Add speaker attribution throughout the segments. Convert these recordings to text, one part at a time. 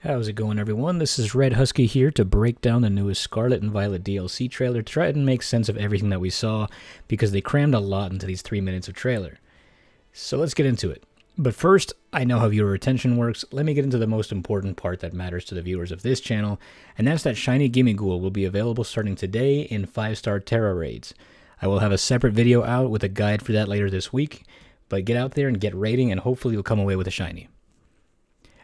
Speaker 1: How's it going, everyone? This is Red Husky here to break down the newest Scarlet and Violet DLC trailer to try and make sense of everything that we saw, because they crammed a lot into these 3 minutes of trailer. So let's get into it. But first, I know how viewer retention works. Let me get into the most important part that matters to the viewers of this channel, and that's that Shiny Gimmighoul will be available starting today in 5-star Terra raids. I will have a separate video out with a guide for that later this week, but get out there and get raiding, and hopefully you'll come away with a Shiny.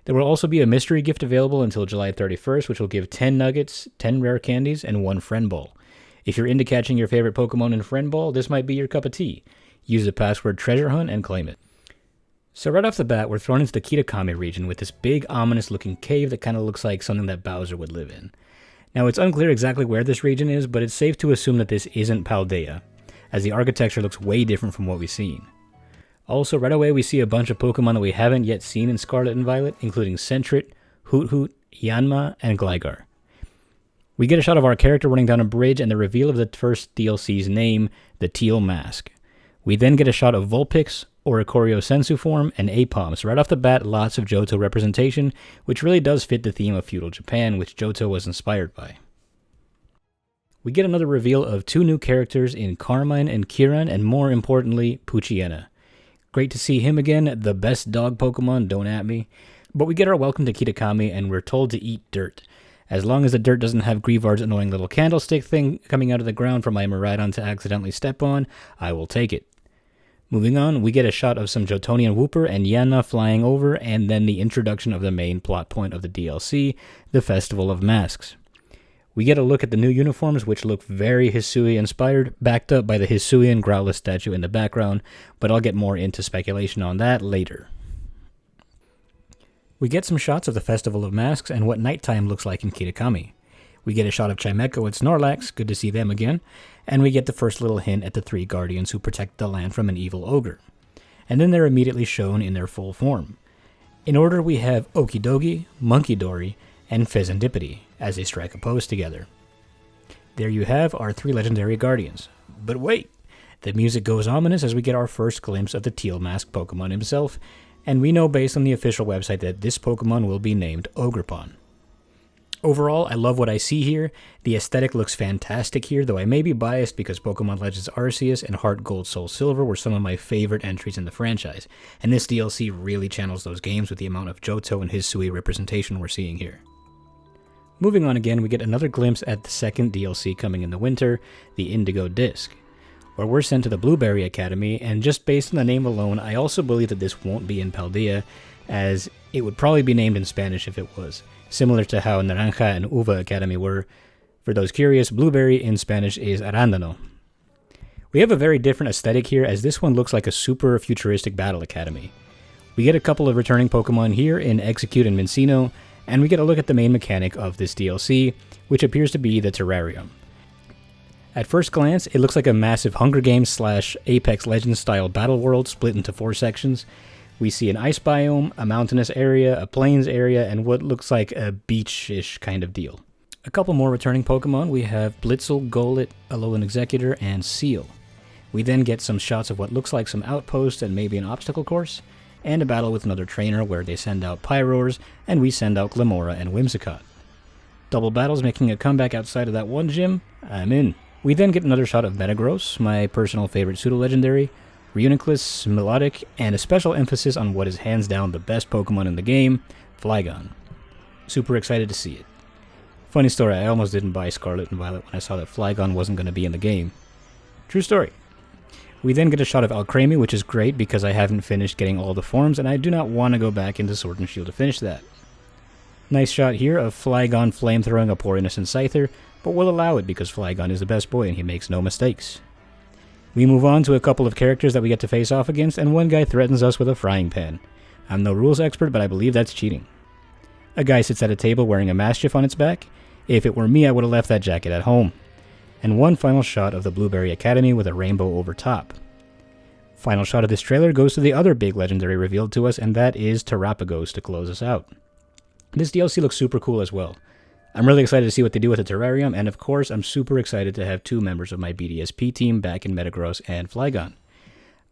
Speaker 1: There will also be a mystery gift available until July 31st, which will give 10 nuggets, 10 rare candies, and 1 friend ball. If you're into catching your favorite Pokemon in friend ball, this might be your cup of tea. Use the password treasure hunt and claim it. So right off the bat, we're thrown into the Kitakami region with this big, ominous looking cave that kind of looks like something that Bowser would live in. Now, it's unclear exactly where this region is, but it's safe to assume that this isn't Paldea, as the architecture looks way different from what we've seen. Also, right away we see a bunch of Pokemon that we haven't yet seen in Scarlet and Violet, including Sentret, Hoot, Yanma, and Gligar. We get a shot of our character running down a bridge and the reveal of the first DLC's name, the Teal Mask. We then get a shot of Vulpix, Oricorio Sensu form, and Aipom. So right off the bat, lots of Johto representation, which really does fit the theme of feudal Japan, which Johto was inspired by. We get another reveal of 2 new characters in Carmine and Kieran, and more importantly, Poochyena. Great to see him again, the best dog Pokemon, don't at me. But we get our welcome to Kitakami, and we're told to eat dirt. As long as the dirt doesn't have Greavard's annoying little candlestick thing coming out of the ground for my Miraidon to accidentally step on, I will take it. Moving on, we get a shot of some Jotonian Wooper and Yanma flying over, and then the introduction of the main plot point of the DLC, the Festival of Masks. We get a look at the new uniforms, which look very Hisui-inspired, backed up by the Hisuian Growlithe statue in the background, but I'll get more into speculation on that later. We get some shots of the Festival of Masks and what nighttime looks like in Kitakami. We get a shot of Chimecho and Snorlax, good to see them again, and we get the first little hint at the 3 guardians who protect the land from an evil ogre. And then they're immediately shown in their full form. In order, we have Okidogi, Munkidori, and Pheasantipity as they strike a pose together. There you have our 3 legendary guardians. But wait! The music goes ominous as we get our first glimpse of the Teal Mask Pokemon himself, and we know based on the official website that this Pokemon will be named Ogerpon. Overall, I love what I see here. The aesthetic looks fantastic here, though I may be biased because Pokemon Legends Arceus and Heart Gold Soul Silver were some of my favorite entries in the franchise, and this DLC really channels those games with the amount of Johto and Hisui representation we're seeing here. Moving on again, we get another glimpse at the second DLC coming in the winter, the Indigo Disc, where we're sent to the Blueberry Academy, and just based on the name alone, I also believe that this won't be in Paldea, as it would probably be named in Spanish if it was, similar to how Naranja and Uva Academy were. For those curious, Blueberry in Spanish is Arándano. We have a very different aesthetic here, as this one looks like a super futuristic battle academy. We get a couple of returning Pokemon here in Execute and Mincino, and we get a look at the main mechanic of this DLC, which appears to be the terrarium. At first glance, it looks like a massive Hunger Games / Apex Legends style battle world split into 4 sections. We see an ice biome, a mountainous area, a plains area, and what looks like a beach-ish kind of deal. A couple more returning Pokemon, we have Blitzel, Golett, Alolan Executor, and Seal. We then get some shots of what looks like some outposts and maybe an obstacle course, and a battle with another trainer where they send out Pyroars, and we send out Glamora and Whimsicott. Double battles making a comeback outside of that one gym? I'm in. We then get another shot of Metagross, my personal favorite pseudo-legendary, Reuniclus, Melodic, and a special emphasis on what is hands down the best Pokemon in the game, Flygon. Super excited to see it. Funny story, I almost didn't buy Scarlet and Violet when I saw that Flygon wasn't going to be in the game. True story. We then get a shot of Alcremie, which is great because I haven't finished getting all the forms, and I do not want to go back into Sword and Shield to finish that. Nice shot here of Flygon flamethrowing a poor innocent Scyther, but we'll allow it because Flygon is the best boy and he makes no mistakes. We move on to a couple of characters that we get to face off against, and one guy threatens us with a frying pan. I'm no rules expert, but I believe that's cheating. A guy sits at a table wearing a Mastiff on its back. If it were me, I would have left that jacket at home. And one final shot of the Blueberry Academy with a rainbow over top. Final shot of this trailer goes to the other big legendary revealed to us, and that is Terrapagos to close us out. This DLC looks super cool as well. I'm really excited to see what they do with the terrarium, and of course, I'm super excited to have 2 members of my BDSP team back in Metagross and Flygon.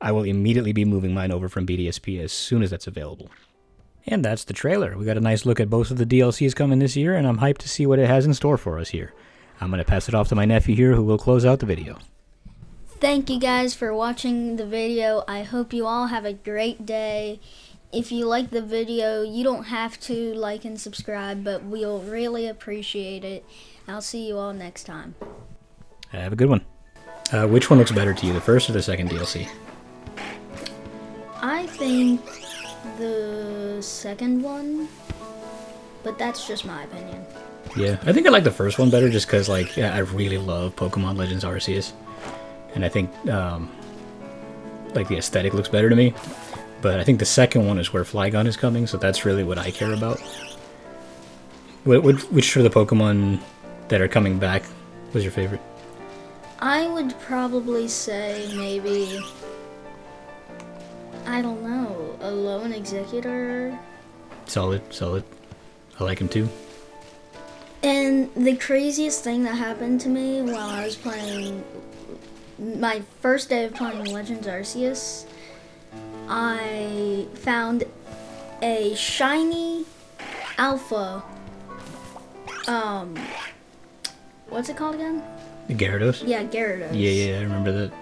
Speaker 1: I will immediately be moving mine over from BDSP as soon as that's available. And that's the trailer. We got a nice look at both of the DLCs coming this year, and I'm hyped to see what it has in store for us here. I'm going to pass it off to my nephew here, who will close out the video.
Speaker 2: Thank you guys for watching the video. I hope you all have a great day. If you like the video, you don't have to like and subscribe, but we'll really appreciate it. I'll see you all next time.
Speaker 1: Have a good one. Which one looks better to you, the first or the second DLC?
Speaker 2: I think the second one, but that's just my opinion.
Speaker 1: Yeah, I think I like the first one better just because, like, yeah, I really love Pokemon Legends Arceus. And I think, like, the aesthetic looks better to me. But I think the second one is where Flygon is coming, so that's really what I care about. Which of the Pokemon that are coming back was your favorite?
Speaker 2: I would probably say maybe, I don't know, a Lone Executor.
Speaker 1: Solid, solid. I like him too.
Speaker 2: And the craziest thing that happened to me while I was playing, my first day of playing Legends Arceus, I found a shiny alpha, what's it called again?
Speaker 1: Gyarados?
Speaker 2: Yeah, Gyarados.
Speaker 1: Yeah, I remember that.